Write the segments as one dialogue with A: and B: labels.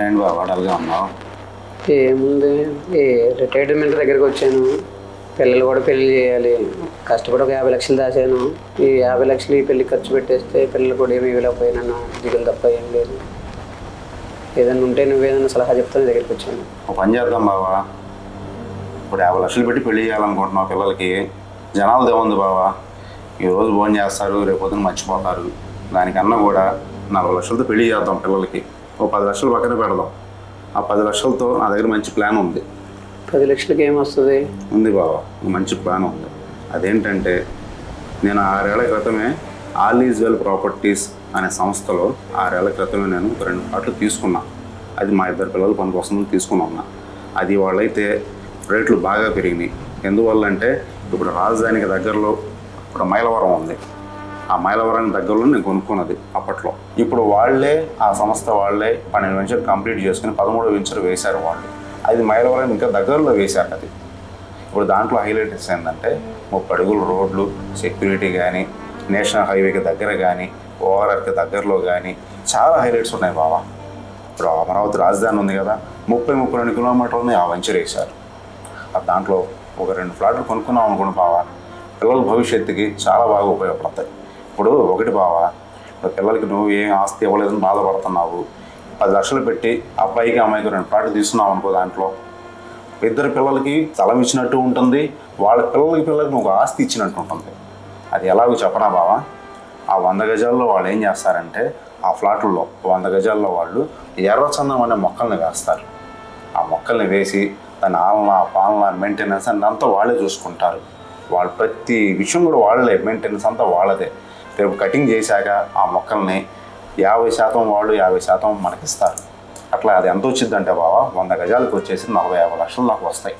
A: And బాబా డల్గా ఉన్నావు.
B: ఏముంది, ఏ రిటైర్మెంట్ దగ్గరికి వచ్చాను. పిల్లలు కూడా పెళ్లి చేయాలి. కష్టపడి ఒక 50 లక్షలు దాచాను. ఈ 50 లక్షలు ఈ పెళ్లి ఖర్చు పెట్టేస్తే పిల్లలు కూడా ఏమి ఇవ్వలేకపోయినాను. దిగులు తప్ప ఏం లేదు. ఏదైనా ఉంటే నువ్వేదైనా సలహా చెప్తాను దగ్గరికి వచ్చాను.
A: ఒక పని చేద్దాం బాబా, ఇప్పుడు 50 లక్షలు పెట్టి పెళ్లి చేయాలనుకుంటున్నావు పిల్లలకి. జనాలు దేముంది బాబా, ఈరోజు భోజనం చేస్తారు, రేపొద్దున మర్చిపోతారు. దానికన్నా కూడా 40 లక్షలతో పెళ్లి చేద్దాం పిల్లలకి. ఓ 10 లక్షలు పక్కన పెడదాం. ఆ 10 లక్షలతో నా దగ్గర మంచి ప్లాన్ ఉంది.
B: 10 లక్షలకి ఏమొస్తుంది?
A: ఉంది బాబా, మంచి ప్లాన్ ఉంది. అదేంటంటే, నేను 6 ఏళ్ల క్రితమే ఆల్ ఈజ్ వెల్ ప్రాపర్టీస్ అనే సంస్థలో 6 ఏళ్ల క్రితమే నేను 2 ప్లాట్లు తీసుకున్నా. అది మా 2 పిల్లల పని కోసం తీసుకుని ఉన్నా. అది వాళ్ళైతే రేట్లు బాగా పెరిగినాయి. ఎందువల్ల అంటే, ఇప్పుడు రాజధానికి దగ్గరలో ఇప్పుడు మైలవరం ఉంది. ఆ మైలవరానికి దగ్గరలో నేను కొనుక్కున్నది అప్పట్లో. ఇప్పుడు వాళ్ళే, ఆ సంస్థ వాళ్ళే 12 వెంచర్ కంప్లీట్ చేసుకుని 13వ వెంచర్ వేశారు వాళ్ళు. అది మైలవరం ఇంకా దగ్గరలో వేశారు. అది ఇప్పుడు దాంట్లో హైలైట్స్ ఏంటంటే 30 అడుగుల రోడ్లు, సెక్యూరిటీ కానీ, నేషనల్ హైవేకి దగ్గర కానీ, ఓఆర్ఆర్కి దగ్గరలో కానీ చాలా హైలైట్స్ ఉన్నాయి బాబా. ఇప్పుడు అమరావతి రాజధాని ఉంది కదా, 30-32 కిలోమీటర్లని ఆ వెంచర్ వేశారు. దాంట్లో ఒక 2 ఫ్లాట్లు కొనుక్కున్నాం అనుకోండి బావా, పిల్లల భవిష్యత్తుకి చాలా బాగా ఉపయోగపడతాయి. ఇప్పుడు ఒకటి బావా, ఇప్పుడు పిల్లలకి నువ్వు ఏం ఆస్తి ఇవ్వలేదని బాధపడుతున్నావు. 10 లక్షలు పెట్టి అబ్బాయికి అమ్మాయికి 2 ఫ్లాట్లు తీసుకున్నావు అనుకో, దాంట్లో 2 పిల్లలకి స్థలం ఇచ్చినట్టు ఉంటుంది, వాళ్ళ పిల్లలకి నువ్వు ఆస్తి ఇచ్చినట్టు ఉంటుంది. అది ఎలాగో చెప్పనా బావా, ఆ 100 గజాల్లో వాళ్ళు ఏం చేస్తారంటే, ఆ ఫ్లాట్లలో 100 గజాల్లో వాళ్ళు ఎర్రచందనం అనే మొక్కల్ని వేస్తారు. ఆ మొక్కల్ని వేసి దాని ఆలన, పాలన, మెయింటెనెన్స్ అంతా వాళ్ళే చూసుకుంటారు. వాళ్ళు ప్రతి విషయం కూడా వాళ్ళే, మెయింటెనెన్స్ అంతా వాళ్ళదే. రేపు కటింగ్ చేశాక ఆ మొక్కల్ని 50% వాళ్ళు, 50% మనకిస్తారు. అట్లా అది ఎంత వచ్చిందంటే బావా, 100 గజాలకు వచ్చేసి 40-50 లక్షలు నాకు వస్తాయి.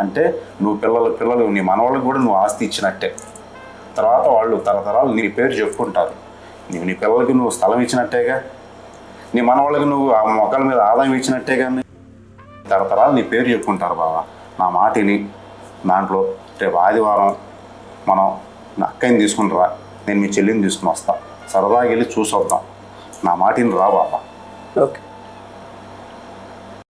A: అంటే నువ్వు పిల్లలు నీ మనవాళ్ళకి కూడా నువ్వు ఆస్తి ఇచ్చినట్టే. తర్వాత వాళ్ళు తరతరాలు నీ పేరు చెప్పుకుంటారు. నీ పిల్లలకి నువ్వు స్థలం ఇచ్చినట్టేగా, నీ మనవాళ్ళకి నువ్వు ఆ మొక్కల మీద ఆదాయం ఇచ్చినట్టే. కానీ తరతరాలు నీ పేరు చెప్పుకుంటారు బావా. నా మాటిని దాంట్లో రేపు ఆదివారం మనం నా అక్కని తీసుకుని రా, నేను మీ చెల్లిని తీసుకుని వస్తా. సరదాగా వెళ్ళి చూసొద్దాం. నా మాటిని రా బాబా.
B: ఓకే.